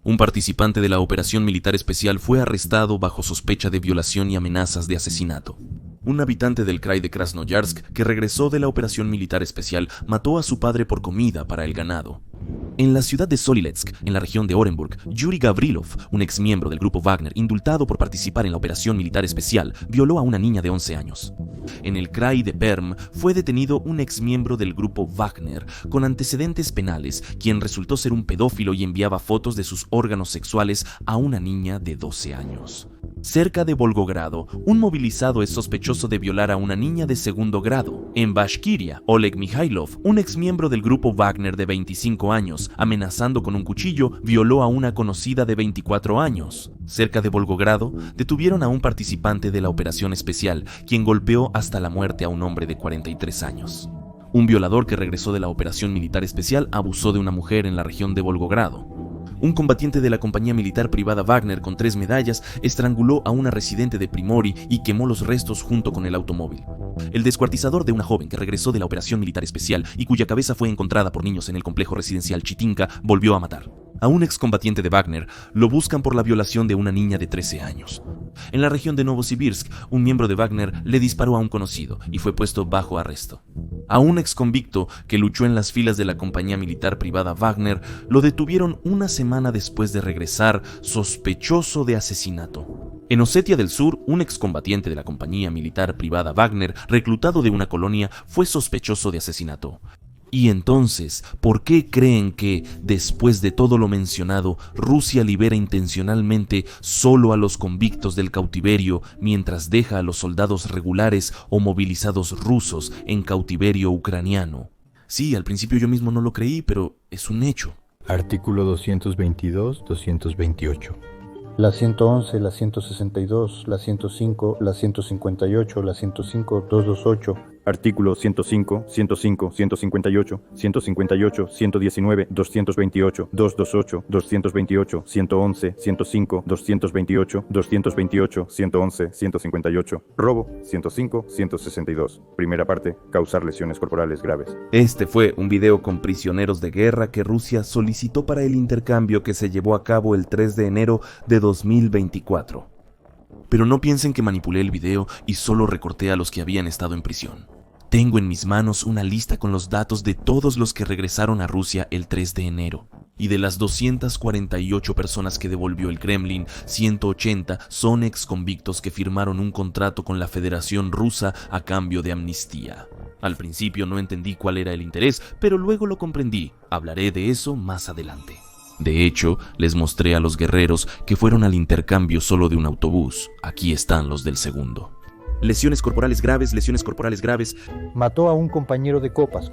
Un participante de la operación militar especial fue arrestado bajo sospecha de violación y amenazas de asesinato. Un habitante del krai de Krasnoyarsk que regresó de la operación militar especial mató a su padre por comida para el ganado. En la ciudad de Soliletsk, en la región de Orenburg, Yuri Gavrilov, un exmiembro del grupo Wagner indultado por participar en la operación militar especial, violó a una niña de 11 años. En el krai de Perm fue detenido un exmiembro del grupo Wagner con antecedentes penales, quien resultó ser un pedófilo y enviaba fotos de sus órganos sexuales a una niña de 12 años. Cerca de Volgogrado, un movilizado es sospechoso de violar a una niña de segundo grado. En Bashkiria, Oleg Mikhailov, un exmiembro del grupo Wagner de 25 años, amenazando con un cuchillo, violó a una conocida de 24 años. Cerca de Volgogrado, detuvieron a un participante de la operación especial, quien golpeó hasta la muerte a un hombre de 43 años. Un violador que regresó de la operación militar especial abusó de una mujer en la región de Volgogrado. Un combatiente de la compañía militar privada Wagner con 3 medallas estranguló a una residente de Primori y quemó los restos junto con el automóvil. El descuartizador de una joven que regresó de la operación militar especial y cuya cabeza fue encontrada por niños en el complejo residencial Chitinka volvió a matar. A un excombatiente de Wagner lo buscan por la violación de una niña de 13 años. En la región de Novosibirsk, un miembro de Wagner le disparó a un conocido y fue puesto bajo arresto. A un exconvicto que luchó en las filas de la compañía militar privada Wagner lo detuvieron una semana después de regresar sospechoso de asesinato. En Osetia del Sur, un excombatiente de la compañía militar privada Wagner, reclutado de una colonia, fue sospechoso de asesinato. Y entonces, ¿por qué creen que, después de todo lo mencionado, Rusia libera intencionalmente solo a los convictos del cautiverio mientras deja a los soldados regulares o movilizados rusos en cautiverio ucraniano? Sí, al principio yo mismo no lo creí, pero es un hecho. Artículo 222-228. La 111, la 162, la 105, la 158, la 105-228. Artículos 105, 105, 158, 158, 119, 228, 228, 228, 111, 105, 228, 228, 111, 158. Robo, 105, 162. Primera parte, causar lesiones corporales graves. Este fue un video con prisioneros de guerra que Rusia solicitó para el intercambio que se llevó a cabo el 3 de enero de 2024. Pero no piensen que manipulé el video y solo recorté a los que habían estado en prisión. Tengo en mis manos una lista con los datos de todos los que regresaron a Rusia el 3 de enero. Y de las 248 personas que devolvió el Kremlin, 180 son exconvictos que firmaron un contrato con la Federación Rusa a cambio de amnistía. Al principio no entendí cuál era el interés, pero luego lo comprendí. Hablaré de eso más adelante. De hecho, les mostré a los guerreros que fueron al intercambio solo de un autobús. Aquí están los del segundo. Lesiones corporales graves, lesiones corporales graves. Mató a un compañero de copas.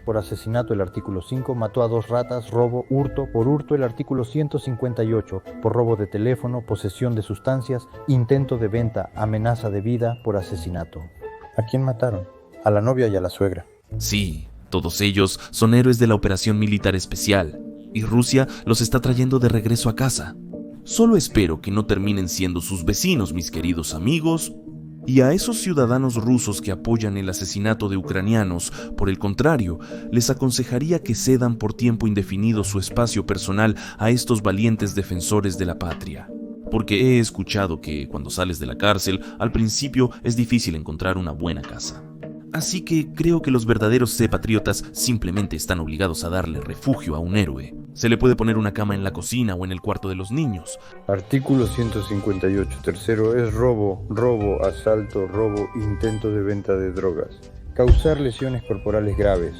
Por asesinato, el artículo 5. Mató a 2 ratas, robo, hurto. Por hurto, el artículo 158. Por robo de teléfono, posesión de sustancias, intento de venta, amenaza de vida. Por asesinato. ¿A quién mataron? A la novia y a la suegra. Sí, todos ellos son héroes de la operación militar especial. Y Rusia los está trayendo de regreso a casa. Solo espero que no terminen siendo sus vecinos, mis queridos amigos. Y a esos ciudadanos rusos que apoyan el asesinato de ucranianos, por el contrario, les aconsejaría que cedan por tiempo indefinido su espacio personal a estos valientes defensores de la patria. Porque he escuchado que cuando sales de la cárcel, al principio es difícil encontrar una buena casa. Así que creo que los verdaderos patriotas simplemente están obligados a darle refugio a un héroe. Se le puede poner una cama en la cocina o en el cuarto de los niños. Artículo 158. Tercero es robo, asalto, robo, intento de venta de drogas. Causar lesiones corporales graves.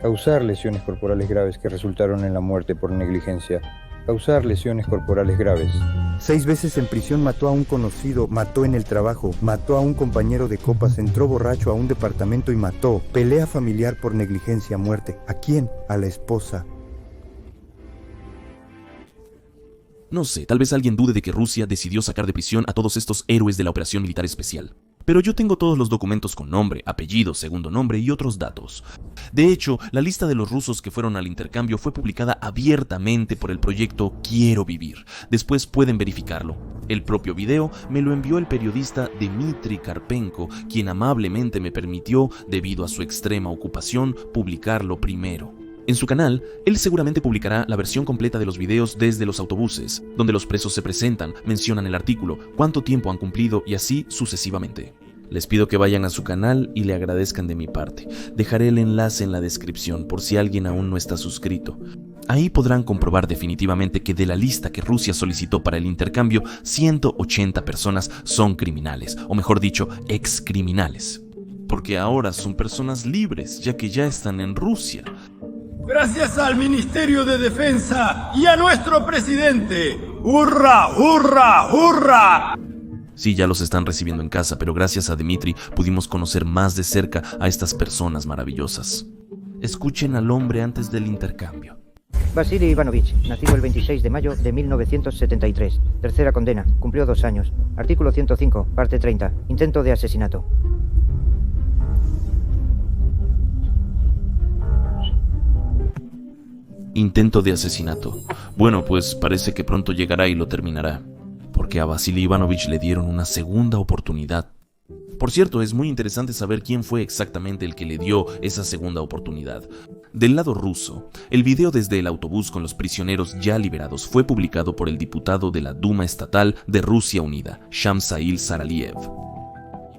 Causar lesiones corporales graves que resultaron en la muerte por negligencia. Causar lesiones corporales graves. 6 veces en prisión mató a un conocido, mató en el trabajo, mató a un compañero de copas, entró borracho a un departamento y mató. Pelea familiar por negligencia, muerte. ¿A quién? A la esposa. No sé, tal vez alguien dude de que Rusia decidió sacar de prisión a todos estos héroes de la operación militar especial. Pero yo tengo todos los documentos con nombre, apellido, segundo nombre y otros datos. De hecho, la lista de los rusos que fueron al intercambio fue publicada abiertamente por el proyecto Quiero Vivir. Después pueden verificarlo. El propio video me lo envió el periodista Dmitry Karpenko, quien amablemente me permitió, debido a su extrema ocupación, publicarlo primero. En su canal, él seguramente publicará la versión completa de los videos desde los autobuses, donde los presos se presentan, mencionan el artículo, cuánto tiempo han cumplido y así sucesivamente. Les pido que vayan a su canal y le agradezcan de mi parte. Dejaré el enlace en la descripción por si alguien aún no está suscrito. Ahí podrán comprobar definitivamente que de la lista que Rusia solicitó para el intercambio, 180 personas son criminales, o mejor dicho, excriminales. Porque ahora son personas libres, ya que ya están en Rusia. Gracias al Ministerio de Defensa y a nuestro presidente. ¡Hurra, hurra, hurra! Sí, ya los están recibiendo en casa, pero gracias a Dmitry pudimos conocer más de cerca a estas personas maravillosas. Escuchen al hombre antes del intercambio. Vasily Ivanovich, nacido el 26 de mayo de 1973. Tercera condena, cumplió 2 años. Artículo 105, parte 30. Intento de asesinato. Intento de asesinato. Bueno, pues parece que pronto llegará y lo terminará. Porque a Vasily Ivanovich le dieron una segunda oportunidad. Por cierto, es muy interesante saber quién fue exactamente el que le dio esa segunda oportunidad. Del lado ruso, el video desde el autobús con los prisioneros ya liberados fue publicado por el diputado de la Duma Estatal de Rusia Unida, Shamsail Saraliev.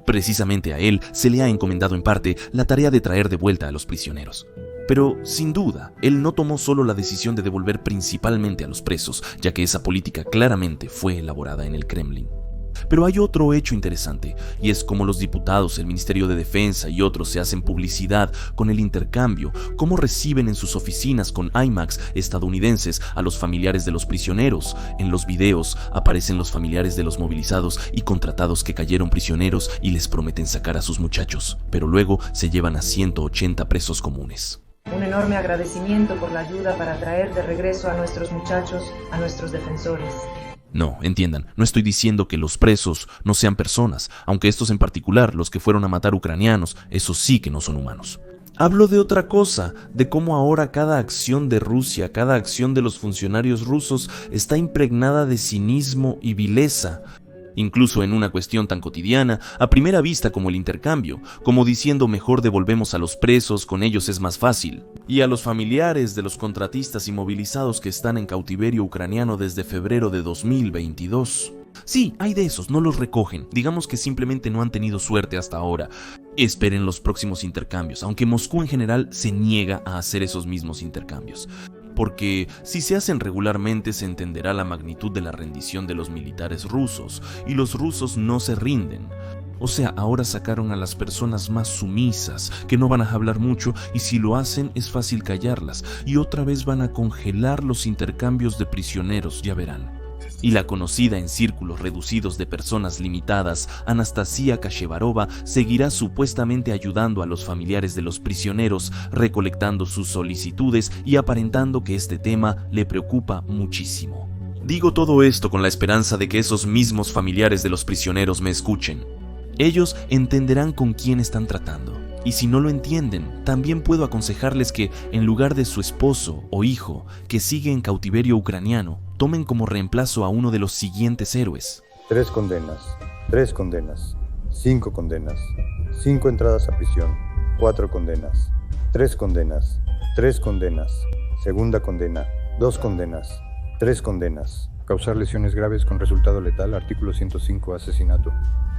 Precisamente a él se le ha encomendado en parte la tarea de traer de vuelta a los prisioneros. Pero, sin duda, él no tomó solo la decisión de devolver principalmente a los presos, ya que esa política claramente fue elaborada en el Kremlin. Pero hay otro hecho interesante, y es cómo los diputados, el Ministerio de Defensa y otros se hacen publicidad con el intercambio, cómo reciben en sus oficinas con IMAX estadounidenses a los familiares de los prisioneros. En los videos aparecen los familiares de los movilizados y contratados que cayeron prisioneros y les prometen sacar a sus muchachos, pero luego se llevan a 180 presos comunes. Un enorme agradecimiento por la ayuda para traer de regreso a nuestros muchachos, a nuestros defensores. No, entiendan, no estoy diciendo que los presos no sean personas, aunque estos en particular, los que fueron a matar ucranianos, esos sí que no son humanos. Hablo de otra cosa, de cómo ahora cada acción de Rusia, cada acción de los funcionarios rusos está impregnada de cinismo y vileza. Incluso en una cuestión tan cotidiana, a primera vista como el intercambio, como diciendo mejor devolvemos a los presos, con ellos es más fácil. Y a los familiares de los contratistas y movilizados que están en cautiverio ucraniano desde febrero de 2022. Sí, hay de esos, no los recogen, digamos que simplemente no han tenido suerte hasta ahora. Esperen los próximos intercambios, aunque Moscú en general se niega a hacer esos mismos intercambios. Porque si se hacen regularmente se entenderá la magnitud de la rendición de los militares rusos, y los rusos no se rinden. O sea, ahora sacaron a las personas más sumisas, que no van a hablar mucho, y si lo hacen es fácil callarlas, y otra vez van a congelar los intercambios de prisioneros, ya verán. Y la conocida en círculos reducidos de personas limitadas, Anastasia Kashevarova, seguirá supuestamente ayudando a los familiares de los prisioneros, recolectando sus solicitudes y aparentando que este tema le preocupa muchísimo. Digo todo esto con la esperanza de que esos mismos familiares de los prisioneros me escuchen. Ellos entenderán con quién están tratando. Y si no lo entienden, también puedo aconsejarles que, en lugar de su esposo o hijo que sigue en cautiverio ucraniano, tomen como reemplazo a uno de los siguientes héroes. 3 condenas, 3 condenas, 5 condenas, 5 entradas a prisión, 4 condenas, 3 condenas, 3 condenas, segunda condena, 2 condenas, 3 condenas. Causar lesiones graves con resultado letal, artículo 105, asesinato.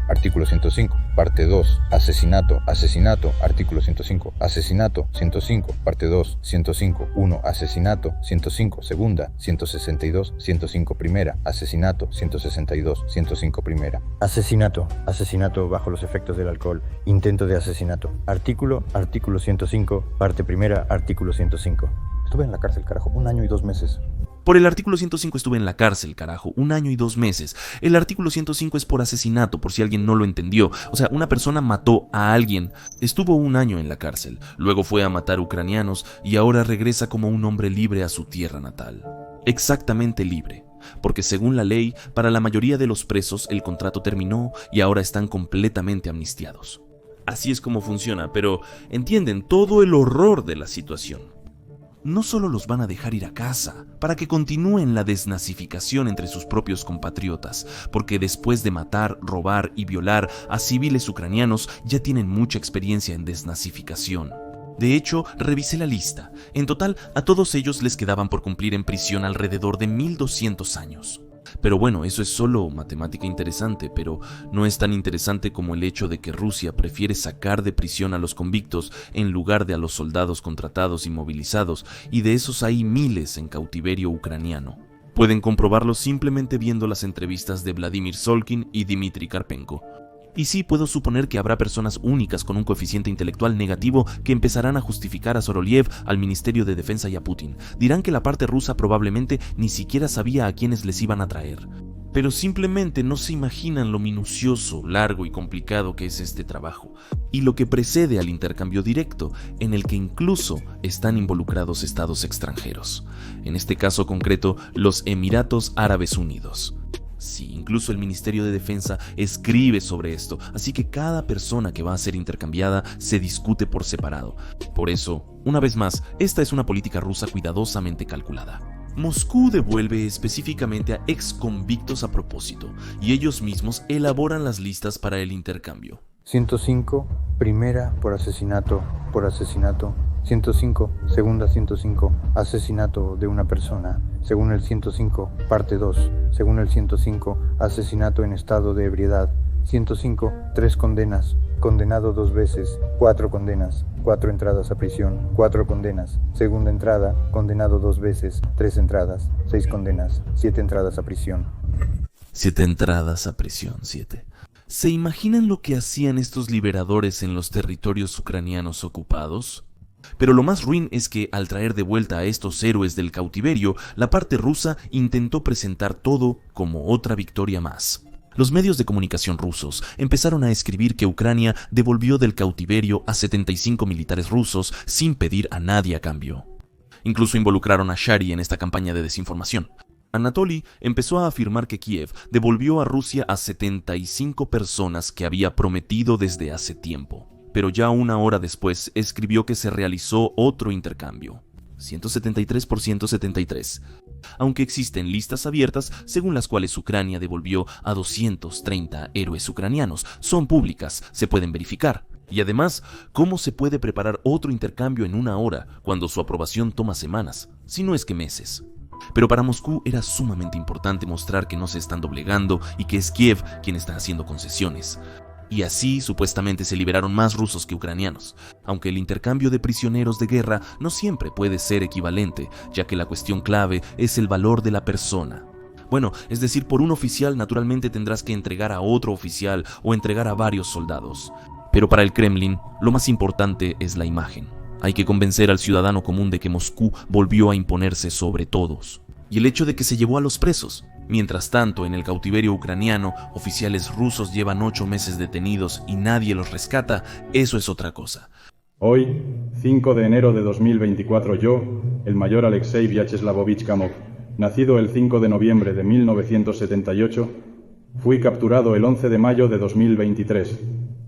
Artículo 105, parte 2, asesinato, asesinato, artículo 105, asesinato, 105, parte 2, 105, 1, asesinato, 105, segunda, 162, 105, primera, asesinato, 162, 105, primera. Asesinato, asesinato bajo los efectos del alcohol, intento de asesinato. Artículo 105, parte primera, artículo 105. Estuve en la cárcel, carajo, 1 año y 2 meses. Por el artículo 105 estuve en la cárcel, carajo, 1 año y 2 meses. El artículo 105 es por asesinato, por si alguien no lo entendió. O sea, una persona mató a alguien, estuvo 1 año en la cárcel, luego fue a matar ucranianos y ahora regresa como un hombre libre a su tierra natal. Exactamente libre, porque según la ley, para la mayoría de los presos el contrato terminó y ahora están completamente amnistiados. Así es como funciona, pero entienden todo el horror de la situación. No solo los van a dejar ir a casa, para que continúen la desnazificación entre sus propios compatriotas, porque después de matar, robar y violar a civiles ucranianos ya tienen mucha experiencia en desnazificación. De hecho, revisé la lista. En total, a todos ellos les quedaban por cumplir en prisión alrededor de 1200 años. Pero bueno, eso es solo matemática interesante, pero no es tan interesante como el hecho de que Rusia prefiere sacar de prisión a los convictos en lugar de a los soldados contratados y movilizados, y de esos hay miles en cautiverio ucraniano. Pueden comprobarlo simplemente viendo las entrevistas de Vladimir Solkin y Dmitry Karpenko. Y sí, puedo suponer que habrá personas únicas con un coeficiente intelectual negativo que empezarán a justificar a Soroliev, al Ministerio de Defensa y a Putin. Dirán que la parte rusa probablemente ni siquiera sabía a quiénes les iban a traer. Pero simplemente no se imaginan lo minucioso, largo y complicado que es este trabajo, y lo que precede al intercambio directo, en el que incluso están involucrados estados extranjeros. En este caso concreto, los Emiratos Árabes Unidos. Sí, incluso el Ministerio de Defensa escribe sobre esto, así que cada persona que va a ser intercambiada se discute por separado. Por eso, una vez más, esta es una política rusa cuidadosamente calculada. Moscú devuelve específicamente a exconvictos a propósito, y ellos mismos elaboran las listas para el intercambio. 105, primera por asesinato, 105, segunda 105, asesinato de una persona, según el 105, parte 2, según el 105, asesinato en estado de ebriedad, 105, 3 condenas, condenado 2 veces, 4 condenas, 4 entradas a prisión, 4 condenas, segunda entrada, condenado 2 veces, 3 entradas, 6 condenas, 7 entradas a prisión. 7 entradas a prisión, 7. ¿Se imaginan lo que hacían estos liberadores en los territorios ucranianos ocupados? Pero lo más ruin es que, al traer de vuelta a estos héroes del cautiverio, la parte rusa intentó presentar todo como otra victoria más. Los medios de comunicación rusos empezaron a escribir que Ucrania devolvió del cautiverio a 75 militares rusos sin pedir a nadie a cambio. Incluso involucraron a Shari en esta campaña de desinformación. Anatoly empezó a afirmar que Kiev devolvió a Rusia a 75 personas que había prometido desde hace tiempo. Pero ya una hora después escribió que se realizó otro intercambio, 173 por 173, aunque existen listas abiertas según las cuales Ucrania devolvió a 230 héroes ucranianos. Son públicas, se pueden verificar. Y además, ¿cómo se puede preparar otro intercambio en una hora cuando su aprobación toma semanas, si no es que meses? Pero para Moscú era sumamente importante mostrar que no se están doblegando y que es Kiev quien está haciendo concesiones. Y así supuestamente se liberaron más rusos que ucranianos, aunque el intercambio de prisioneros de guerra no siempre puede ser equivalente, ya que la cuestión clave es el valor de la persona. Bueno, es decir, por un oficial naturalmente tendrás que entregar a otro oficial o entregar a varios soldados. Pero para el Kremlin, lo más importante es la imagen. Hay que convencer al ciudadano común de que Moscú volvió a imponerse sobre todos. Y el hecho de que se llevó a los presos. Mientras tanto, en el cautiverio ucraniano, oficiales rusos llevan 8 meses detenidos y nadie los rescata, eso es otra cosa. Hoy, 5 de enero de 2024, yo, el mayor Alexei Vyacheslavovich Kamov, nacido el 5 de noviembre de 1978, fui capturado el 11 de mayo de 2023.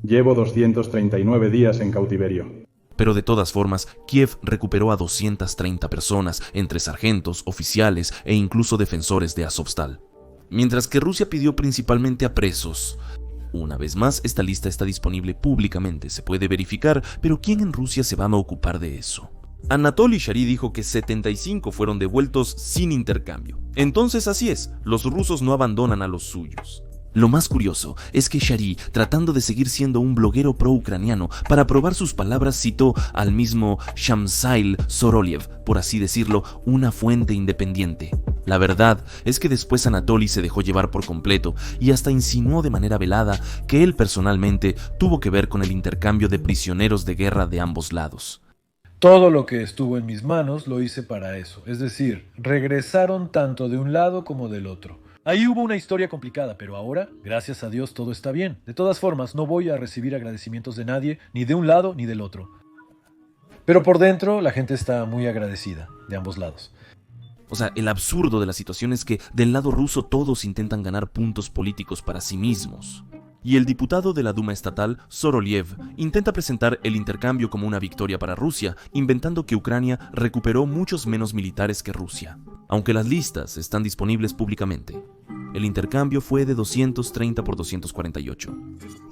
Llevo 239 días en cautiverio. Pero de todas formas, Kiev recuperó a 230 personas, entre sargentos, oficiales e incluso defensores de Azovstal. Mientras que Rusia pidió principalmente a presos. Una vez más, esta lista está disponible públicamente, se puede verificar, pero ¿quién en Rusia se va a ocupar de eso? Anatoly Shari dijo que 75 fueron devueltos sin intercambio. Entonces así es, los rusos no abandonan a los suyos. Lo más curioso es que Shari, tratando de seguir siendo un bloguero pro-ucraniano, para probar sus palabras citó al mismo Shamsail Soroliev, por así decirlo, una fuente independiente. La verdad es que después Anatoly se dejó llevar por completo y hasta insinuó de manera velada que él personalmente tuvo que ver con el intercambio de prisioneros de guerra de ambos lados. Todo lo que estuvo en mis manos lo hice para eso, es decir, regresaron tanto de un lado como del otro. Ahí hubo una historia complicada, pero ahora, gracias a Dios, todo está bien. De todas formas, no voy a recibir agradecimientos de nadie, ni de un lado ni del otro. Pero por dentro, la gente está muy agradecida, de ambos lados. O sea, el absurdo de la situación es que del lado ruso todos intentan ganar puntos políticos para sí mismos. Y el diputado de la Duma estatal, Soroliev, intenta presentar el intercambio como una victoria para Rusia, inventando que Ucrania recuperó muchos menos militares que Rusia, aunque las listas están disponibles públicamente. El intercambio fue de 230 por 248.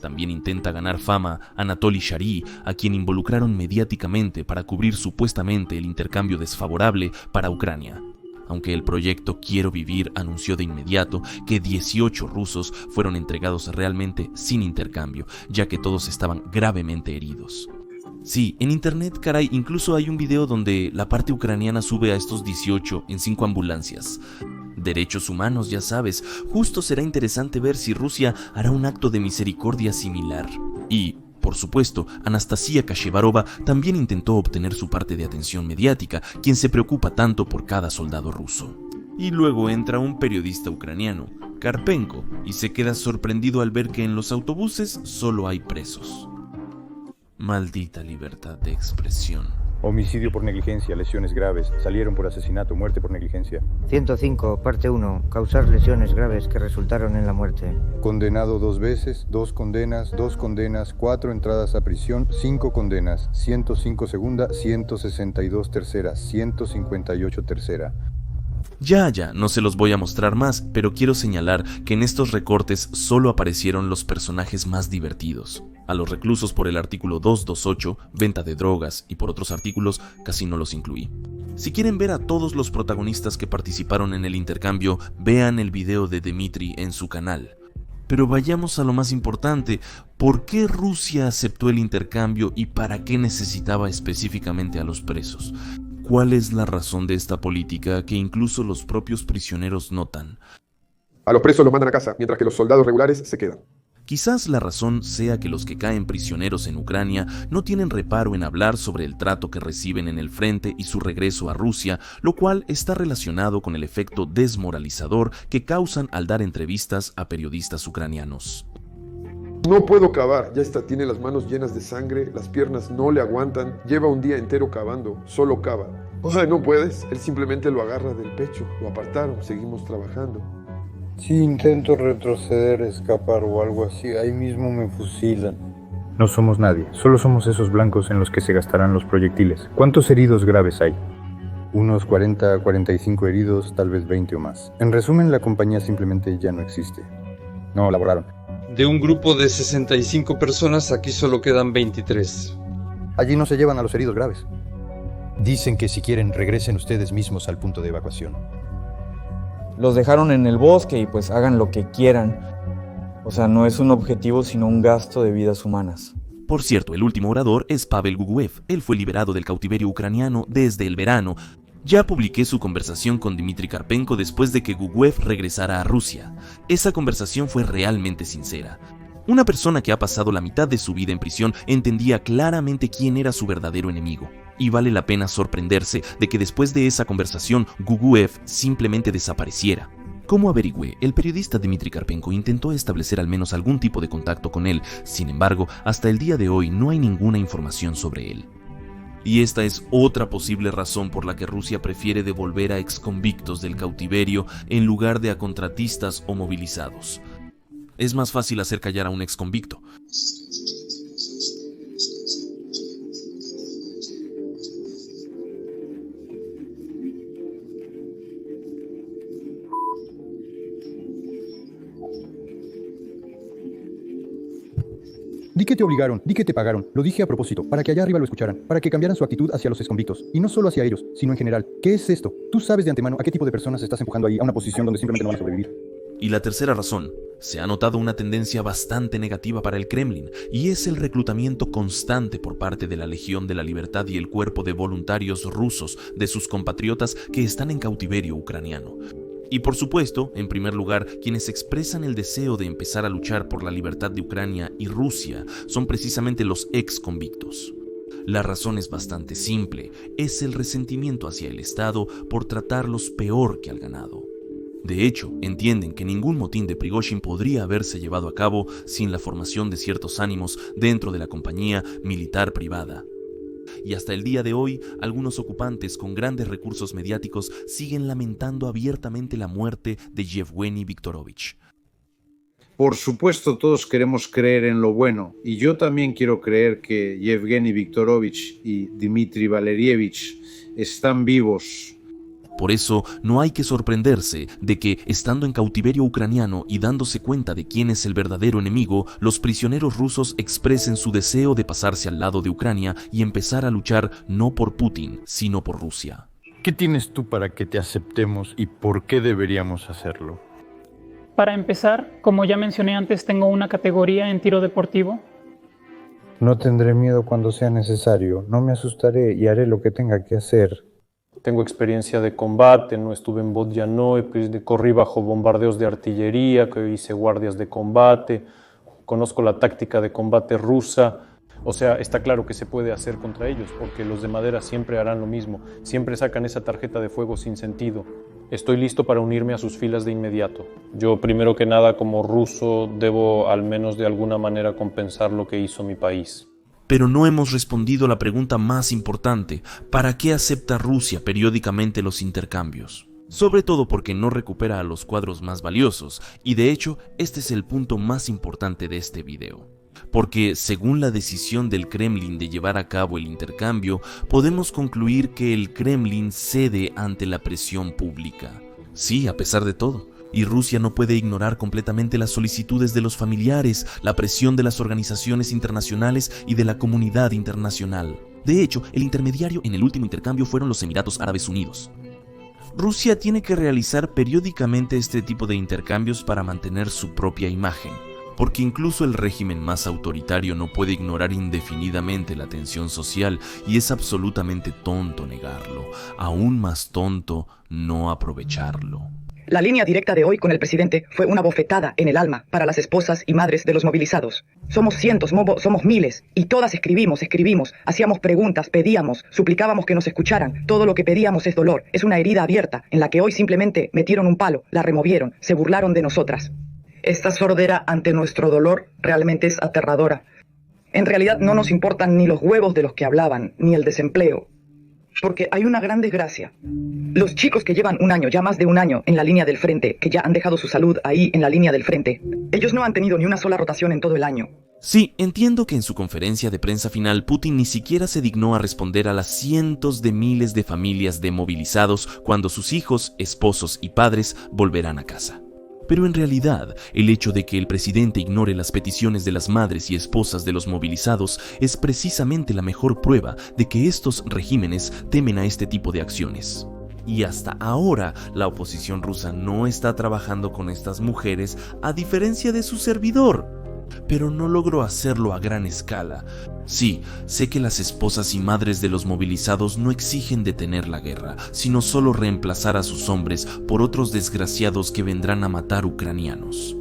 También intenta ganar fama Anatoly Shari, a quien involucraron mediáticamente para cubrir supuestamente el intercambio desfavorable para Ucrania. Aunque el proyecto Quiero Vivir anunció de inmediato que 18 rusos fueron entregados realmente sin intercambio, ya que todos estaban gravemente heridos. Sí, en internet, caray, incluso hay un video donde la parte ucraniana sube a estos 18 en 5 ambulancias. Derechos humanos, ya sabes, justo será interesante ver si Rusia hará un acto de misericordia similar. Y, por supuesto, Anastasia Kashevarova también intentó obtener su parte de atención mediática, quien se preocupa tanto por cada soldado ruso. Y luego entra un periodista ucraniano, Karpenko, y se queda sorprendido al ver que en los autobuses solo hay presos. Maldita libertad de expresión. Homicidio por negligencia, lesiones graves, salieron por asesinato, muerte por negligencia. 105, parte 1. Causar lesiones graves que resultaron en la muerte. Condenado 2 veces, 2 condenas, 4 entradas a prisión, 5 condenas, 105 segunda, 162 tercera, 158 tercera. Ya, no se los voy a mostrar más, pero quiero señalar que en estos recortes solo aparecieron los personajes más divertidos. A los reclusos por el artículo 228, venta de drogas, y por otros artículos casi no los incluí. Si quieren ver a todos los protagonistas que participaron en el intercambio, vean el video de Dmitry en su canal. Pero vayamos a lo más importante, ¿por qué Rusia aceptó el intercambio y para qué necesitaba específicamente a los presos? ¿Cuál es la razón de esta política que incluso los propios prisioneros notan? A los presos los mandan a casa, mientras que los soldados regulares se quedan. Quizás la razón sea que los que caen prisioneros en Ucrania no tienen reparo en hablar sobre el trato que reciben en el frente y su regreso a Rusia, lo cual está relacionado con el efecto desmoralizador que causan al dar entrevistas a periodistas ucranianos. No puedo cavar, ya tiene las manos llenas de sangre, las piernas no le aguantan, lleva un día entero cavando, solo cava. Ay, no puedes, él simplemente lo agarra del pecho, lo apartaron, seguimos trabajando. Si intento retroceder, escapar o algo así, ahí mismo me fusilan. No somos nadie, solo somos esos blancos en los que se gastarán los proyectiles. ¿Cuántos heridos graves hay? Unos 40 a 45 heridos, tal vez 20 o más. En resumen, la compañía simplemente ya no existe. No, la borraron. De un grupo de 65 personas, aquí solo quedan 23. Allí no se llevan a los heridos graves. Dicen que si quieren regresen ustedes mismos al punto de evacuación. Los dejaron en el bosque y pues hagan lo que quieran. O sea, no es un objetivo sino un gasto de vidas humanas. Por cierto, el último orador es Pavel Guguev. Él fue liberado del cautiverio ucraniano desde el verano. Ya publiqué su conversación con Dmitry Karpenko después de que Guguev regresara a Rusia. Esa conversación fue realmente sincera. Una persona que ha pasado la mitad de su vida en prisión entendía claramente quién era su verdadero enemigo. Y vale la pena sorprenderse de que después de esa conversación, Guguev simplemente desapareciera. Como averigüé, el periodista Dmitry Karpenko intentó establecer al menos algún tipo de contacto con él. Sin embargo, hasta el día de hoy no hay ninguna información sobre él. Y esta es otra posible razón por la que Rusia prefiere devolver a exconvictos del cautiverio en lugar de a contratistas o movilizados. Es más fácil hacer callar a un exconvicto. Di que te obligaron, di que te pagaron. Lo dije a propósito, para que allá arriba lo escucharan, para que cambiaran su actitud hacia los exconvictos. Y no solo hacia ellos, sino en general. ¿Qué es esto? Tú sabes de antemano a qué tipo de personas estás empujando ahí a una posición donde simplemente no van a sobrevivir. Y la tercera razón, se ha notado una tendencia bastante negativa para el Kremlin, y es el reclutamiento constante por parte de la Legión de la Libertad y el cuerpo de voluntarios rusos de sus compatriotas que están en cautiverio ucraniano. Y por supuesto, en primer lugar, quienes expresan el deseo de empezar a luchar por la libertad de Ucrania y Rusia son precisamente los ex-convictos. La razón es bastante simple, es el resentimiento hacia el Estado por tratarlos peor que al ganado. De hecho, entienden que ningún motín de Prigozhin podría haberse llevado a cabo sin la formación de ciertos ánimos dentro de la compañía militar privada. Y hasta el día de hoy, algunos ocupantes con grandes recursos mediáticos siguen lamentando abiertamente la muerte de Yevgeny Viktorovich. Por supuesto, todos queremos creer en lo bueno, y yo también quiero creer que Yevgeny Viktorovich y Dmitry Valerievich están vivos. Por eso, no hay que sorprenderse de que, estando en cautiverio ucraniano y dándose cuenta de quién es el verdadero enemigo, los prisioneros rusos expresen su deseo de pasarse al lado de Ucrania y empezar a luchar no por Putin, sino por Rusia. ¿Qué tienes tú para que te aceptemos y por qué deberíamos hacerlo? Para empezar, como ya mencioné antes, tengo una categoría en tiro deportivo. No tendré miedo cuando sea necesario, no me asustaré y haré lo que tenga que hacer. Tengo experiencia de combate, no estuve en Bodyanoe, corrí bajo bombardeos de artillería, que hice guardias de combate, conozco la táctica de combate rusa. O sea, está claro que se puede hacer contra ellos, porque los de madera siempre harán lo mismo, siempre sacan esa tarjeta de fuego sin sentido. Estoy listo para unirme a sus filas de inmediato. Yo, primero que nada, como ruso, debo al menos de alguna manera compensar lo que hizo mi país. Pero no hemos respondido la pregunta más importante: ¿para qué acepta Rusia periódicamente los intercambios? Sobre todo porque no recupera a los cuadros más valiosos, y de hecho, este es el punto más importante de este video. Porque, según la decisión del Kremlin de llevar a cabo el intercambio, podemos concluir que el Kremlin cede ante la presión pública. Sí, a pesar de todo. Y Rusia no puede ignorar completamente las solicitudes de los familiares, la presión de las organizaciones internacionales y de la comunidad internacional. De hecho, el intermediario en el último intercambio fueron los Emiratos Árabes Unidos. Rusia tiene que realizar periódicamente este tipo de intercambios para mantener su propia imagen, porque incluso el régimen más autoritario no puede ignorar indefinidamente la tensión social y es absolutamente tonto negarlo, aún más tonto no aprovecharlo. La línea directa de hoy con el presidente fue una bofetada en el alma para las esposas y madres de los movilizados. Somos cientos, somos miles, y todas escribimos, hacíamos preguntas, pedíamos, suplicábamos que nos escucharan. Todo lo que pedíamos es dolor, es una herida abierta en la que hoy simplemente metieron un palo, la removieron, se burlaron de nosotras. Esta sordera ante nuestro dolor realmente es aterradora. En realidad no nos importan ni los huevos de los que hablaban, ni el desempleo. Porque hay una gran desgracia. Los chicos que llevan un año, ya más de un año, en la línea del frente, que ya han dejado su salud ahí en la línea del frente, ellos no han tenido ni una sola rotación en todo el año. Sí, entiendo que en su conferencia de prensa final Putin ni siquiera se dignó a responder a las cientos de miles de familias de movilizados cuando sus hijos, esposos y padres volverán a casa. Pero en realidad, el hecho de que el presidente ignore las peticiones de las madres y esposas de los movilizados es precisamente la mejor prueba de que estos regímenes temen a este tipo de acciones. Y hasta ahora, la oposición rusa no está trabajando con estas mujeres, a diferencia de su servidor. Pero no logró hacerlo a gran escala. Sí, sé que las esposas y madres de los movilizados no exigen detener la guerra, sino solo reemplazar a sus hombres por otros desgraciados que vendrán a matar ucranianos.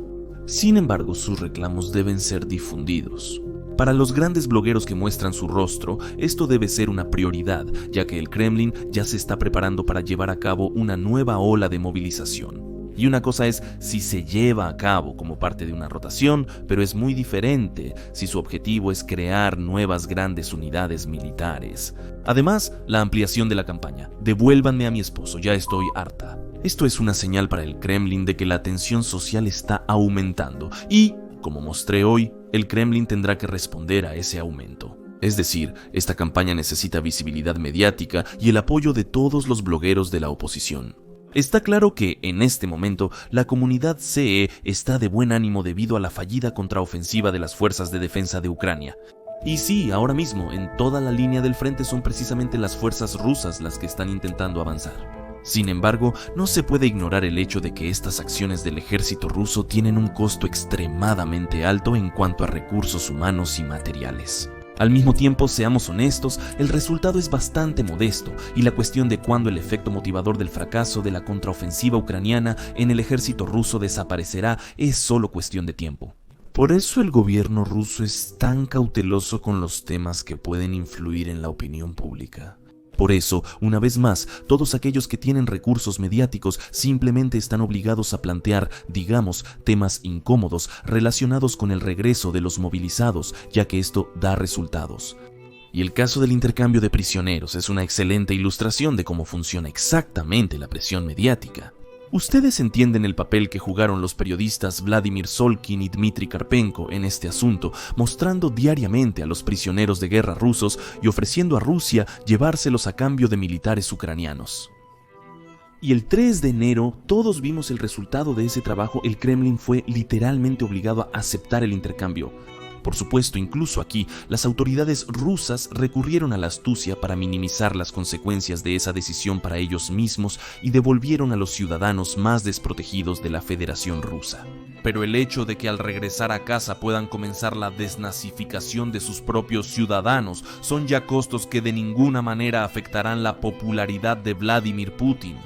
Sin embargo, sus reclamos deben ser difundidos. Para los grandes blogueros que muestran su rostro, esto debe ser una prioridad, ya que el Kremlin ya se está preparando para llevar a cabo una nueva ola de movilización. Y una cosa es si se lleva a cabo como parte de una rotación, pero es muy diferente si su objetivo es crear nuevas grandes unidades militares. Además, la ampliación de la campaña. Devuélvanme a mi esposo, ya estoy harta. Esto es una señal para el Kremlin de que la tensión social está aumentando y, como mostré hoy, el Kremlin tendrá que responder a ese aumento. Es decir, esta campaña necesita visibilidad mediática y el apoyo de todos los blogueros de la oposición. Está claro que, en este momento, la comunidad CE está de buen ánimo debido a la fallida contraofensiva de las fuerzas de defensa de Ucrania. Y sí, ahora mismo, en toda la línea del frente son precisamente las fuerzas rusas las que están intentando avanzar. Sin embargo, no se puede ignorar el hecho de que estas acciones del ejército ruso tienen un costo extremadamente alto en cuanto a recursos humanos y materiales. Al mismo tiempo, seamos honestos, el resultado es bastante modesto y la cuestión de cuándo el efecto motivador del fracaso de la contraofensiva ucraniana en el ejército ruso desaparecerá es solo cuestión de tiempo. Por eso el gobierno ruso es tan cauteloso con los temas que pueden influir en la opinión pública. Por eso, una vez más, todos aquellos que tienen recursos mediáticos simplemente están obligados a plantear, digamos, temas incómodos relacionados con el regreso de los movilizados, ya que esto da resultados. Y el caso del intercambio de prisioneros es una excelente ilustración de cómo funciona exactamente la presión mediática. Ustedes entienden el papel que jugaron los periodistas Vladimir Solkin y Dmitry Karpenko en este asunto, mostrando diariamente a los prisioneros de guerra rusos y ofreciendo a Rusia llevárselos a cambio de militares ucranianos. Y el 3 de enero todos vimos el resultado de ese trabajo. El Kremlin fue literalmente obligado a aceptar el intercambio. Por supuesto, incluso aquí, las autoridades rusas recurrieron a la astucia para minimizar las consecuencias de esa decisión para ellos mismos y devolvieron a los ciudadanos más desprotegidos de la Federación Rusa. Pero el hecho de que al regresar a casa puedan comenzar la desnazificación de sus propios ciudadanos son ya costos que de ninguna manera afectarán la popularidad de Vladimir Putin.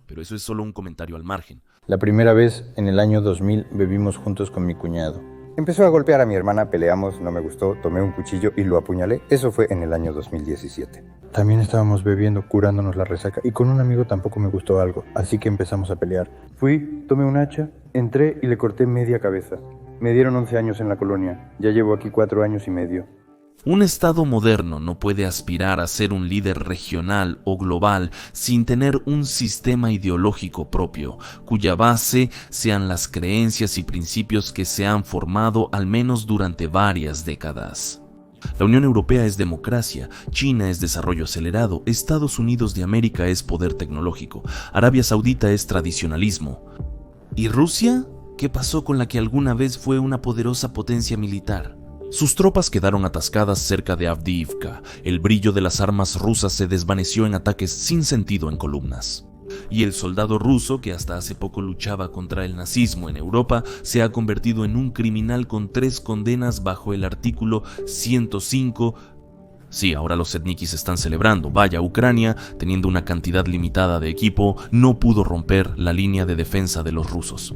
Pero eso es solo un comentario al margen. La primera vez, en el año 2000, bebimos juntos con mi cuñado. Empezó a golpear a mi hermana, peleamos, no me gustó, tomé un cuchillo y lo apuñalé. Eso fue en el año 2017. También estábamos bebiendo, curándonos la resaca, y con un amigo tampoco me gustó algo, así que empezamos a pelear. Fui, tomé un hacha, entré y le corté media cabeza. Me dieron 11 años en la colonia, ya llevo aquí 4 años y medio. Un Estado moderno no puede aspirar a ser un líder regional o global sin tener un sistema ideológico propio, cuya base sean las creencias y principios que se han formado al menos durante varias décadas. La Unión Europea es democracia, China es desarrollo acelerado, Estados Unidos de América es poder tecnológico, Arabia Saudita es tradicionalismo. ¿Y Rusia? ¿Qué pasó con la que alguna vez fue una poderosa potencia militar? Sus tropas quedaron atascadas cerca de Avdiivka, el brillo de las armas rusas se desvaneció en ataques sin sentido en columnas. Y el soldado ruso, que hasta hace poco luchaba contra el nazismo en Europa, se ha convertido en un criminal con 3 condenas bajo el artículo 105. Sí, ahora los Sednikis están celebrando. Vaya, Ucrania, teniendo una cantidad limitada de equipo, no pudo romper la línea de defensa de los rusos.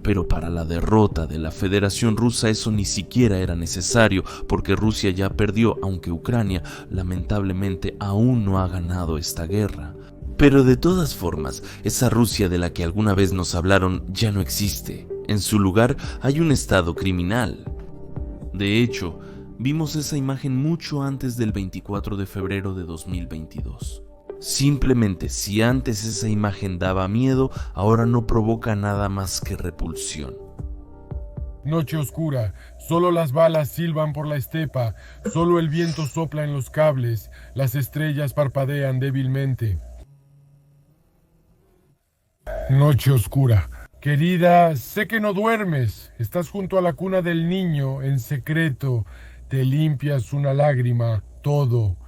Pero para la derrota de la Federación Rusa eso ni siquiera era necesario, porque Rusia ya perdió, aunque Ucrania lamentablemente aún no ha ganado esta guerra. Pero de todas formas, esa Rusia de la que alguna vez nos hablaron ya no existe. En su lugar hay un estado criminal. De hecho, vimos esa imagen mucho antes del 24 de febrero de 2022. Simplemente, si antes esa imagen daba miedo, ahora no provoca nada más que repulsión. Noche oscura, solo las balas silban por la estepa, solo el viento sopla en los cables, las estrellas parpadean débilmente. Noche oscura. Querida, sé que no duermes, estás junto a la cuna del niño, en secreto, te limpias una lágrima, todo.